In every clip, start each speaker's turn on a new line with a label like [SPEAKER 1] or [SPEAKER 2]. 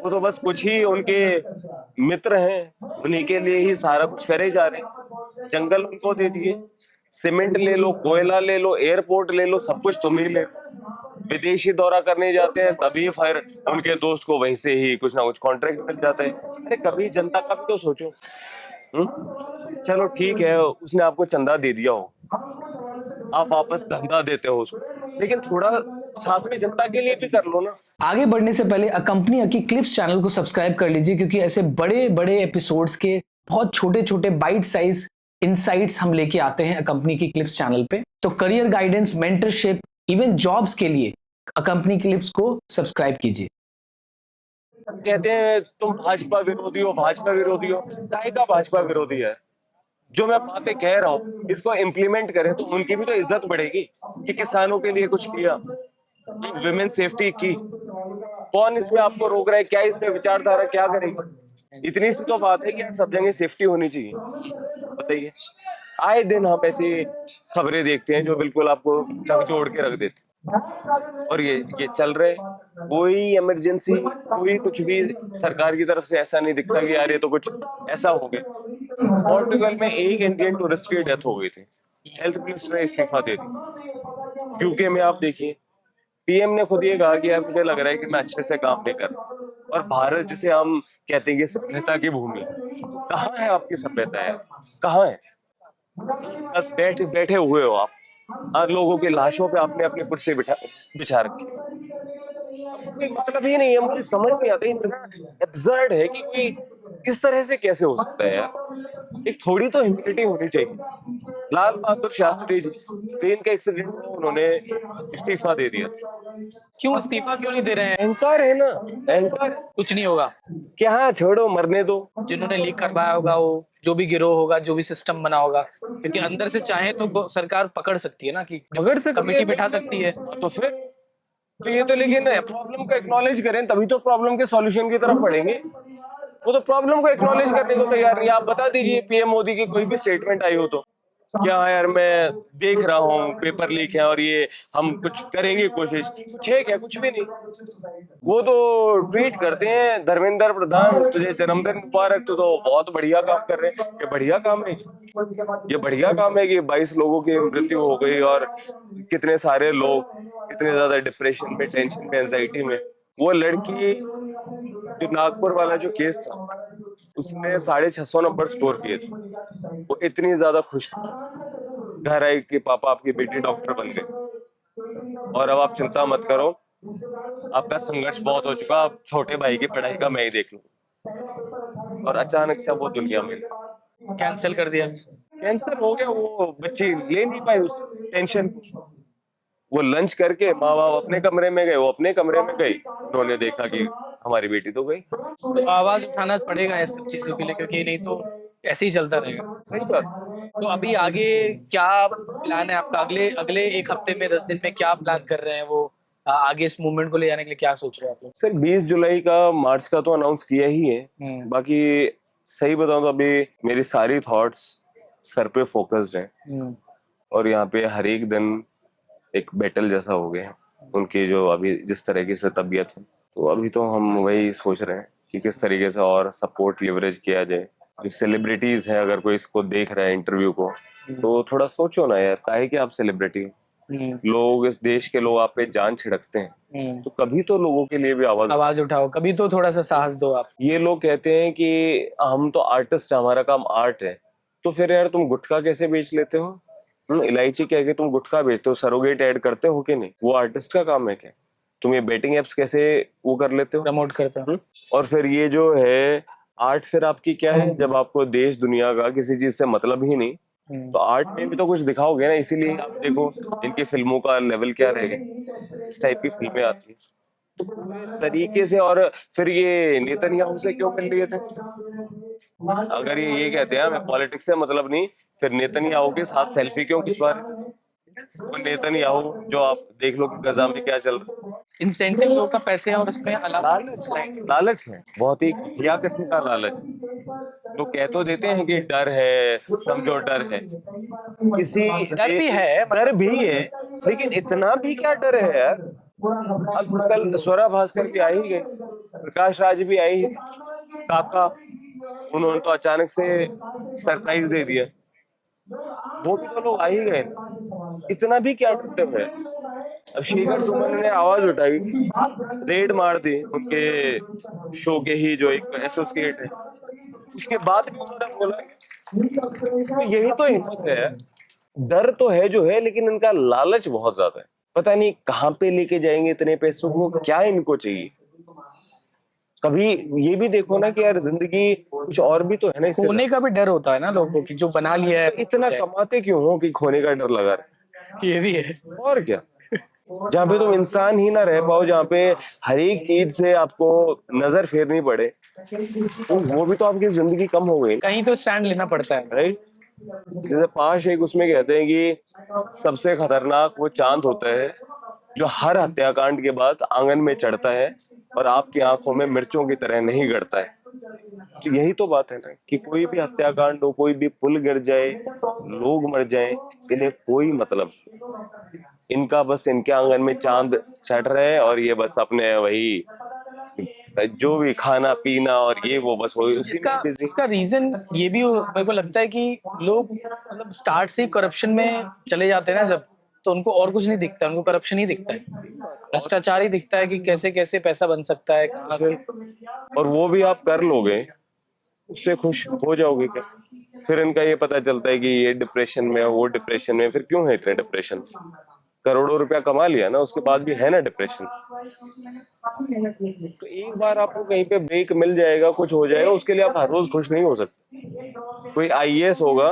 [SPEAKER 1] वो तो बस कुछ ही उनके मित्र हैं, उन्हीं के लिए ही सारा कुछ करे जा रहे हैं। जंगल उनको दे दिए, सीमेंट ले लो, कोयला ले लो, एयरपोर्ट ले लो, सब कुछ तुम ही ले लो। विदेशी दौरा करने जाते हैं तभी फिर उनके दोस्त को वहीं से ही कुछ ना कुछ कॉन्ट्रैक्ट मिल जाता है। अरे कभी जनता का भी तो सोचो। चलो ठीक है, उसने आपको चंदा दे दिया हो, आप वापस धंधा देते हो उसको, लेकिन थोड़ा साथ में जनता के लिए भी कर लो ना।
[SPEAKER 2] आगे बढ़ने से पहले कंपनी की क्लिप्स चैनल को सब्सक्राइब कर लीजिए, क्योंकि ऐसे बड़े बड़े एपिसोड्स के बहुत छोटे छोटे बाइट साइज इनसाइट्स हम लेके आते हैं कंपनी की क्लिप्स चैनल पे। तो career guidance, mentorship, even jobs के लिए कंपनी क्लिप्स को सब्सक्राइब कीजिए।
[SPEAKER 1] कहते हैं तुम भाजपा विरोधी हो, भाजपा विरोधी हो। काहे का भाजपा विरोधी है? जो मैं बातें कह रहा हूँ इसको इम्प्लीमेंट करें तो उनकी भी तो इज्जत बढ़ेगी कि किसानों के लिए कुछ किया, विमेन सेफ्टी की। कौन इसमें आपको रोक रहा है? क्या इसमें विचारधारा क्या करेगी? इतनी सी तो बात है कि सब जगह सेफ्टी होनी चाहिए। बताइए, आए दिन हम ऐसी खबरें देखते हैं जो बिल्कुल आपको झकझोर के रख देते। और ये चल रहे, कोई इमरजेंसी, कोई कुछ भी सरकार की तरफ से ऐसा नहीं दिखता कि यार ये तो कुछ ऐसा हो गया। पोर्टुगल में एक इंडियन टूरिस्ट की डेथ हो गई थी, हेल्थ मिनिस्टर ने इस्तीफा दे दी। यूके में आप देखिए, पीएम ने खुद ये कहा कि यार मुझे लग रहा है कि मैं अच्छे से काम नहीं कर रहा। और भारत जिसे हम कहते हैं कि सभ्यता की भूमि, कहाँ है आपकी सभ्यता है? कहाँ है? बस बैठे बैठे हुए हो आप, और लोगों की लाशों पे आपने अपने कुर्सी बिछा रखी। कोई मतलब ही नहीं है, मुझे समझ नहीं आता, इतना एब्सर्ड है कि कोई इस तरह से कैसे हो सकता है यार। एक थोड़ी तो ह्यूमिलिटी होनी चाहिए। लाल बहादुर शास्त्री जी, ट्रेन का एक्सीडेंट में उन्होंने इस्तीफा दे दिया।
[SPEAKER 3] क्यों इस्तीफा क्यों नहीं दे रहे हैं?
[SPEAKER 1] अहंकार है ना, अहंकार।
[SPEAKER 3] कुछ नहीं होगा,
[SPEAKER 1] क्या, छोड़ो, मरने दो।
[SPEAKER 3] जिन्होंने लीक करवाया होगा, वो जो भी गिरोह होगा, जो भी सिस्टम बना होगा, क्योंकि अंदर से चाहे तो सरकार पकड़ सकती है ना, कि
[SPEAKER 1] पकड़ सकती है,
[SPEAKER 3] कमेटी बिठा सकती है।
[SPEAKER 1] तो फिर तो ये तो, लेकिन प्रॉब्लम को एक्नॉलेज करें तभी तो प्रॉब्लम के सॉल्यूशन की तरफ बढ़ेंगे। वो तो प्रॉब्लम को एक्नॉलेज करने को तैयार नहीं। आप बता दीजिए पीएम मोदी की कोई भी स्टेटमेंट आई हो तो, क्या यार मैं देख रहा हूँ पेपर लीक है और ये हम कुछ करेंगे, कोशिश, कुछ है क्या? कुछ भी नहीं। वो तो ट्वीट करते हैं, धर्मेंद्र प्रधान तुझे जन्मदिन मुबारक, तो बहुत बढ़िया काम कर रहे हैं। ये बढ़िया काम है? ये बढ़िया काम है कि 22 लोगों की मृत्यु हो गई और कितने सारे लोग इतने ज्यादा डिप्रेशन में, टेंशन में, एंजाइटी में। वो लड़की जो नागपुर वाला जो केस था, उसने 650 नंबर स्कोर किए थे। वो इतनी ज्यादा खुश थी, घर आई कि पापा आपकी बेटी डॉक्टर बन गई और अब आप चिंता मत करो, आपका संघर्ष बहुत हो चुका, अब छोटे भाई की पढ़ाई का मैं ही देख लूं। और अचानक से वो दुनिया में
[SPEAKER 3] कैंसिल कर दिया।
[SPEAKER 1] कैंसर हो गया। वो बच्ची ले नहीं पाई उस टेंशन। वो लंच करके माँ बाप अपने कमरे में गए, वो अपने कमरे में गई, उन्होंने देखा कि हमारी बेटी तो गई।
[SPEAKER 3] तो आवाज उठाना पड़ेगा इस सब चीजों के लिए, क्योंकि नहीं तो ऐसे ही चलता रहेगा।
[SPEAKER 1] सही बात।
[SPEAKER 3] तो अभी आगे क्या प्लान है आपका? अगले अगले एक हफ्ते में, 10 दिन में क्या प्लान कर रहे हैं? वो आगे इस मूवमेंट को ले जाने के लिए क्या सोच रहे हैं आप लोग?
[SPEAKER 1] सर 20 जुलाई का, मार्च का तो अनाउंस किया ही है। बाकी सही बताऊं तो अभी मेरी सारी थॉट्स सर पे फोकस्ड हैं, और यहाँ पे हर एक दिन एक बैटल जैसा हो गया है। उनकी जो अभी जिस तरीके से तबीयत है, तो अभी तो हम वही सोच रहे हैं कि किस तरीके से और सपोर्ट लिवरेज किया जाए। जो सेलिब्रिटीज हैं, अगर कोई इसको देख रहा है इंटरव्यू को, तो थोड़ा सोचो ना यार, काहे कि आप सेलिब्रिटी, लोग, इस देश के लोग आप पे जान छिड़कते हैं, तो कभी तो लोगों के लिए भी
[SPEAKER 3] आवाज उठाओ, कभी तो थोड़ा सा साहस दो आप।
[SPEAKER 1] ये लोग कहते हैं कि हम तो आर्टिस्ट, हमारा काम आर्ट है, तो फिर यार तुम गुटखा कैसे बेच लेते हो? इलायची कह के तुम गुटखा बेचते हो, सरोगेट ऐड करते हो कि नहीं? वो आर्टिस्ट का काम है क्या? तुम ये बेटिंग एप्स कैसे वो कर लेते हो,
[SPEAKER 3] प्रमोट करते हो?
[SPEAKER 1] और फिर ये जो है आर्ट, फिर आपकी क्या है? जब आपको देश दुनिया का किसी चीज से मतलब ही नहीं, तो आर्ट में भी तो कुछ दिखाओगे ना। इसीलिए आप देखो इनकी फिल्मों का लेवल क्या रहेगा, इस टाइप की फिल्में आती है तो पूरे तरीके से। और फिर ये नेतन्याहू से क्यों मिल लिए थे? अगर ये कहते हैं हमें पॉलिटिक्स से मतलब नहीं, फिर नेतन्याहू के साथ सेल्फी क्यों खिंचवा रहे थे? वो नेतन्याहू जो आप देख लो कि गजा में क्या चल रहा है,
[SPEAKER 3] इंसेंटिव लोगों का पैसे है, और उसमें
[SPEAKER 1] लालच, लालच है, बहुत ही घटिया किस्म का लालच। लोग कह तो देते हैं कि डर है, समझो डर है, किसी
[SPEAKER 3] डर भी है,
[SPEAKER 1] डर भी है, लेकिन इतना भी क्या डर है यार? अब कल स्वरा भास्कर भी आ ही गए, प्रकाश राज भी आई ही, काका, उन्होंने तो अचानक से सरप्राइज दे दिया, वो भी तो लोग आ ही गए। इतना भी क्या डरते हुए। अब शेखर सुमन ने आवाज उठाई, रेड मार दी उनके शो के ही जो एक एसोसिएट है, उसके बाद भी उन्होंने बोला। तो यही तो हिम्मत है। डर तो है जो है, लेकिन इनका लालच बहुत ज्यादा है। पता नहीं कहाँ पे लेके जाएंगे इतने पैसों को, क्या इनको चाहिए। कभी ये भी देखो ना कि यार जिंदगी कुछ और भी तो है ना इससे।
[SPEAKER 3] खोने का भी डर होता है ना लोगों को कि जो बना लिया है।
[SPEAKER 1] इतना कमाते क्यों हो कि खोने का डर लगा रहे।
[SPEAKER 3] ये भी है।
[SPEAKER 1] और क्या, जहाँ पे तुम इंसान ही ना रह पाओ, जहाँ पे हर एक चीज से आपको नजर फेरनी पड़े, तो वो भी तो आपकी जिंदगी कम हो गई,
[SPEAKER 3] कहीं तो स्टैंड लेना पड़ता है।
[SPEAKER 1] राइट। जैसे पाश एक उसमें कहते हैं कि सबसे खतरनाक वो चांद होता है जो हर हत्याकांड के बाद आंगन में चढ़ता है और आपकी आंखों में मिर्चों की तरह नहीं गड़ता है। तो यही तो बात है ना कि कोई भी हत्याकांड हो, कोई भी पुल गिर जाए, लोग मर जाए, इन्हें कोई मतलब नहीं। इनका बस इनके आंगन में चांद चढ़ रहे हैं और ये बस अपने वही जो भी खाना पीना और ये वो बस वही उसी
[SPEAKER 3] इसका
[SPEAKER 1] में busy।
[SPEAKER 3] इसका रीजन ये भी मेरे को लगता है कि लोग मतलब स्टार्ट से करप्शन में चले जाते हैं ना जब, तो उनको और कुछ नहीं दिखता, उनको करप्शन ही दिखता है, भ्रष्टाचार ही दिखता है कि कैसे कैसे पैसा बन सकता है कहाँ के।
[SPEAKER 1] और वो भी आप कर लोगे, उससे खुश हो जाओगे क्या। फिर इनका ये पता चलता है कि ये डिप्रेशन में है, वो डिप्रेशन में, फिर क्यों है इतने डिप्रेशन। करोड़ों रुपया कमा लिया ना, उसके बाद भी है ना डिप्रेशन। तो एक बार आपको कहीं पे ब्रेक मिल जाएगा, कुछ हो जाएगा, उसके लिए आप हर रोज खुश नहीं हो सकते। कोई आईएएस होगा,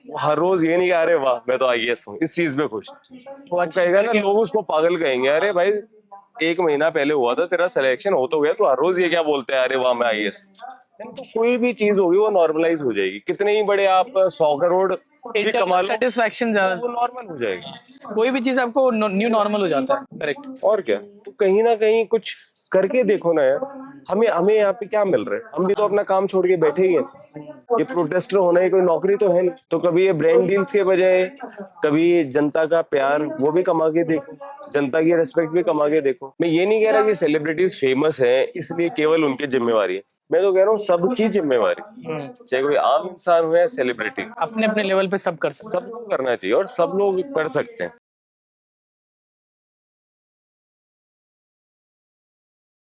[SPEAKER 1] वो हर रोज ये नहीं कह अरे वाह मैं तो आईएएस हूँ, इस चीज में खुश।
[SPEAKER 3] वो अच्छा
[SPEAKER 1] कहेगा ना, लोग उसको पागल कहेंगे, अरे भाई 1 महीना पहले हुआ था, तेरा सिलेक्शन हो तो गया, तो हर रोज ये क्या बोलते हैं अरे वाह मैं आईएएस। तो कोई भी चीज होगी वो नॉर्मलाइज हो जाएगी, कितने ही बड़े आप 100 करोड़ भी कमा लो,
[SPEAKER 3] सेटिस्फैक्शन ज्यादा,
[SPEAKER 1] वो नॉर्मल हो जाएगी।
[SPEAKER 3] कोई भी चीज आपको न्यू नॉर्मल हो जाता है। करेक्ट।
[SPEAKER 1] और क्या, तो कहीं ना कहीं कुछ करके देखो ना यार। हमें हमें यहाँ पे क्या मिल रहा है, हम भी तो अपना काम छोड़ के बैठे ही हैं। ये प्रोटेस्टर होना ही कोई नौकरी तो है नहीं। तो कभी ये ब्रांड डील्स के बजाय कभी जनता का प्यार वो भी कमा के देखो, जनता की रिस्पेक्ट भी कमा के देखो। मैं ये नहीं कह रहा कि सेलिब्रिटीज फेमस है इसलिए केवल उनकी जिम्मेवारी है, मैं तो कह रहा हूँ सबकी जिम्मेवारी, चाहे कोई आम इंसान हो या सेलिब्रिटी,
[SPEAKER 3] अपने अपने लेवल पे सब कर सकते हैं।
[SPEAKER 1] सबको करना चाहिए और सब लोग कर सकते हैं।